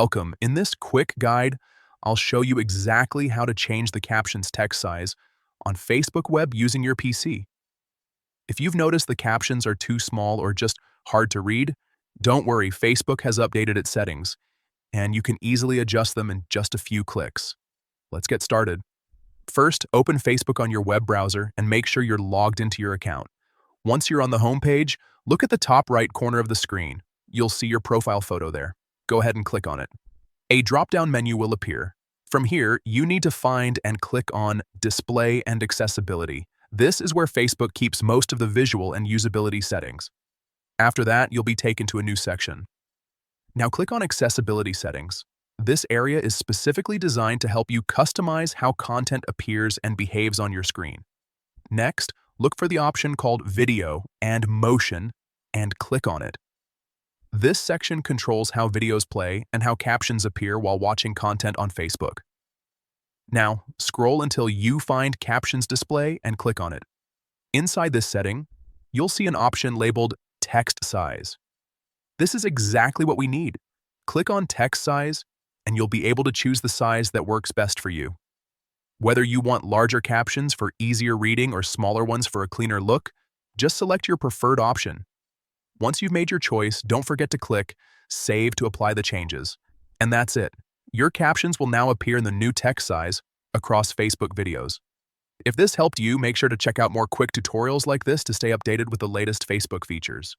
Welcome. In this quick guide, I'll show you exactly how to change the captions text size on Facebook Web using your PC. If you've noticed the captions are too small or just hard to read, don't worry, Facebook has updated its settings, and you can easily adjust them in just a few clicks. Let's get started. First, open Facebook on your web browser and make sure you're logged into your account. Once you're on the home page, look at the top right corner of the screen. You'll see your profile photo there. Go ahead and click on it. A drop-down menu will appear. From here, you need to find and click on Display and Accessibility. This is where Facebook keeps most of the visual and usability settings. After that, you'll be taken to a new section. Now click on Accessibility Settings. This area is specifically designed to help you customize how content appears and behaves on your screen. Next, look for the option called Video and Motion and click on it. This section controls how videos play and how captions appear while watching content on Facebook. Now, scroll until you find Captions Display and click on it. Inside this setting, you'll see an option labeled Text Size. This is exactly what we need. Click on Text Size, and you'll be able to choose the size that works best for you. Whether you want larger captions for easier reading or smaller ones for a cleaner look, just select your preferred option. Once you've made your choice, don't forget to click Save to apply the changes. And that's it. Your captions will now appear in the new text size across Facebook videos. If this helped you, make sure to check out more quick tutorials like this to stay updated with the latest Facebook features.